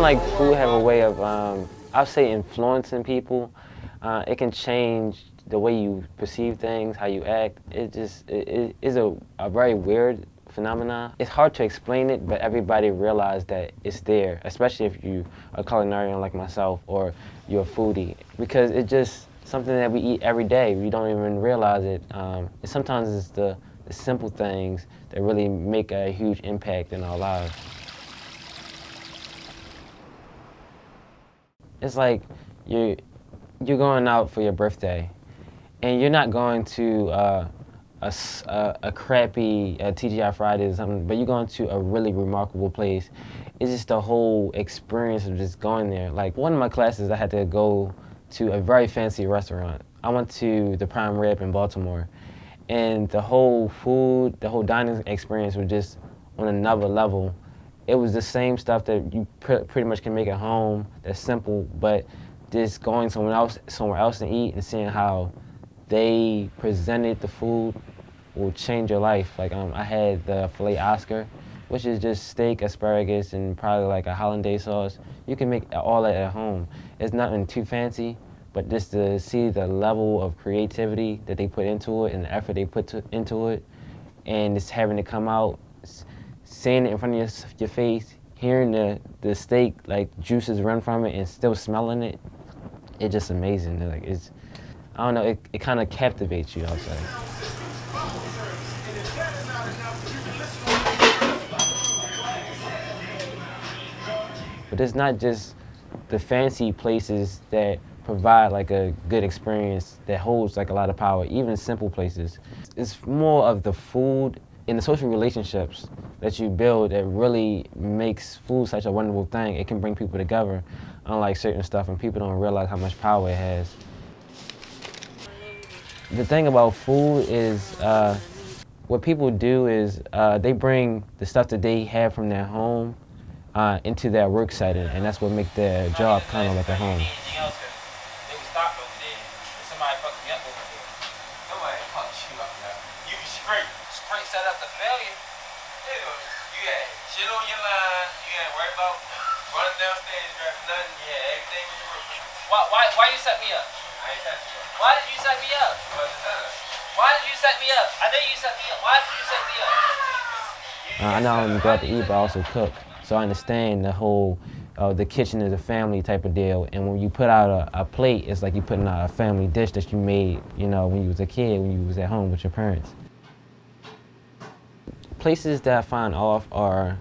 like food have a way of, I'll say, influencing people. It can change the way you perceive things, how you act. It is a very weird phenomenon. It's hard to explain it, but everybody realizes that it's there, especially if you are a culinarian like myself or you're a foodie, because it's just something that we eat every day. We don't even realize it. Sometimes it's the simple things that really make a huge impact in our lives. It's like you're going out for your birthday, and you're not going to a crappy TGI Fridays or something, but you're going to a really remarkable place. It's just the whole experience of just going there. Like one of my classes, I had to go to a very fancy restaurant. I went to the Prime Rib in Baltimore, and the whole food, the whole dining experience was just on another level. It was the same stuff that you pretty much can make at home. That's simple, but just going somewhere else and eat and seeing how they presented the food will change your life. Like I had the filet Oscar, which is just steak, asparagus, and probably like a hollandaise sauce. You can make all that at home. It's nothing too fancy, but just to see the level of creativity that they put into it and the effort they put into it, and just having it come out, seeing it in front of your face, hearing the steak like juices run from it and still smelling it, it's just amazing. Like I don't know, it kind of captivates you, I'll say. But it's not just the fancy places that provide like a good experience that holds like a lot of power, even simple places. It's more of the food and the social relationships that you build that really makes food such a wonderful thing. It can bring people together, unlike certain stuff, and people don't realize how much power it has. The thing about food is, what people do is they bring the stuff that they have from their home into their work setting, and that's what makes their job kind of like a home. Set up the failure. You had shit on your line. You had worried about running downstairs, grabbing nothing. You had everything with your work. Why you set me up? I ain't set you up. Why did you set me up? Why did you set me up? I know you set me up. Why did you set me up? I not only go out to eat, but I also cook. So I understand the whole, the kitchen is a family type of deal. And when you put out a plate, it's like you putting out a family dish that you made, you know, when you was a kid, when you was at home with your parents. Places that I find off are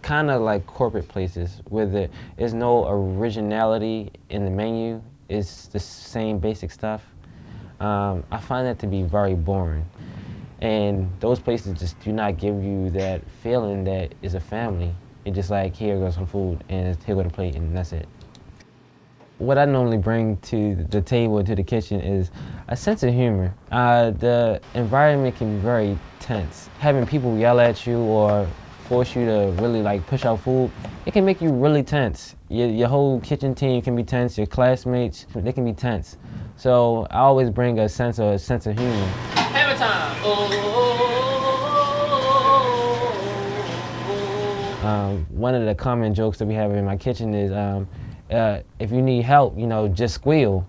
kind of like corporate places where there is no originality in the menu. It's the same basic stuff. I find that to be very boring. And those places just do not give you that feeling that is a family. It's just like, here goes some food, and here goes the plate, and that's it. What I normally bring to the table, to the kitchen, is a sense of humor. The environment can be very tense. Having people yell at you or force you to really like push out food, it can make you really tense. Your whole kitchen team can be tense, your classmates, they can be tense. So I always bring a sense of humor. Hammer time! One of the common jokes that we have in my kitchen is, if you need help, you know, just squeal.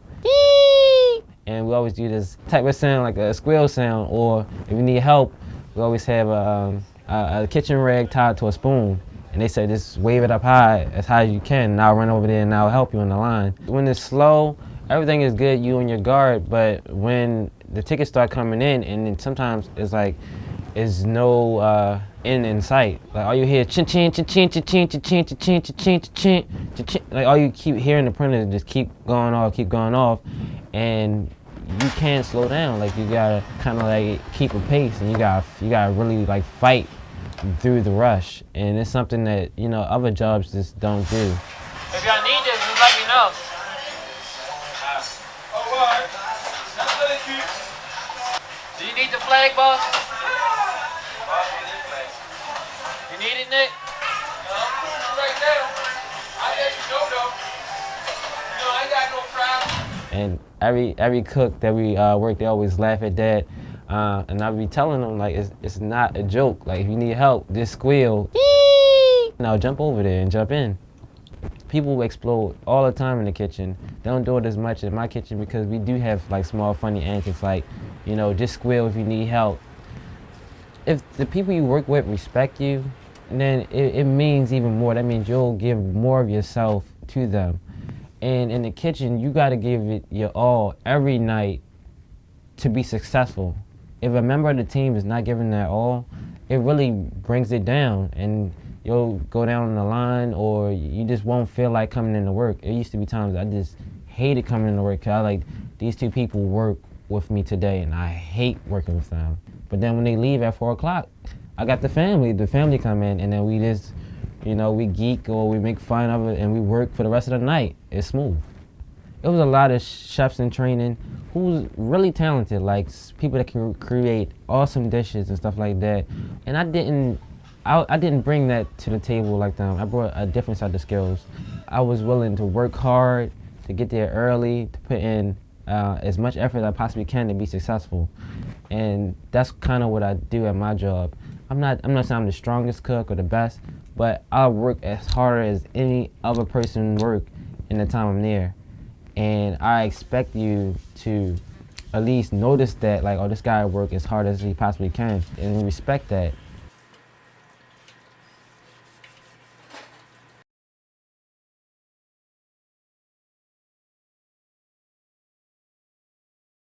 And we always do this type of sound, like a squeal sound, or if you need help, we always have a kitchen rag tied to a spoon. And they say just wave it up high as you can, and I'll run over there and I'll help you on the line. When it's slow, everything is good, you on your guard, but when the tickets start coming in, and then sometimes it's like, there's no end in sight. Like all you hear, chin chin chin chin chin chin chin chin chin chin chin chin. Like all you keep hearing the printer just keep going off, and you can't slow down. Like you gotta kind of like keep a pace, and you gotta really like fight through the rush. And it's something that, you know, other jobs just don't do. If y'all need this, just let me know. That's really cute. Do you need the flag, boss? You need it, Nick? No, right now. I let you know, though. You know, I ain't got no problem. And every cook that we work, they always laugh at that. And I'll be telling them, like, it's not a joke. Like, if you need help, just squeal. And I'll jump over there and jump in. People explode all the time in the kitchen. They don't do it as much in my kitchen because we do have like small funny antics, like, just squeal if you need help. If the people you work with respect you, then it means even more. That means you'll give more of yourself to them. And in the kitchen, you got to give it your all every night to be successful. If a member of the team is not giving their all, it really brings it down, and you'll go down the line, or you just won't feel like coming into work. It used to be times I just hated coming into work because these two people work with me today, and I hate working with them. But then when they leave at 4 o'clock, I got the family. The family come in, and then we just, we geek or we make fun of it, and we work for the rest of the night. It's smooth. It was a lot of chefs in training who's really talented, like people that can create awesome dishes and stuff like that. And I didn't bring that to the table like them. I brought a different set of skills. I was willing to work hard, to get there early, to put in as much effort as I possibly can to be successful. And that's kind of what I do at my job. I'm not saying I'm the strongest cook or the best, but I work as hard as any other person work in the time I'm there. And I expect you to at least notice that, like, oh, this guy work as hard as he possibly can, and respect that.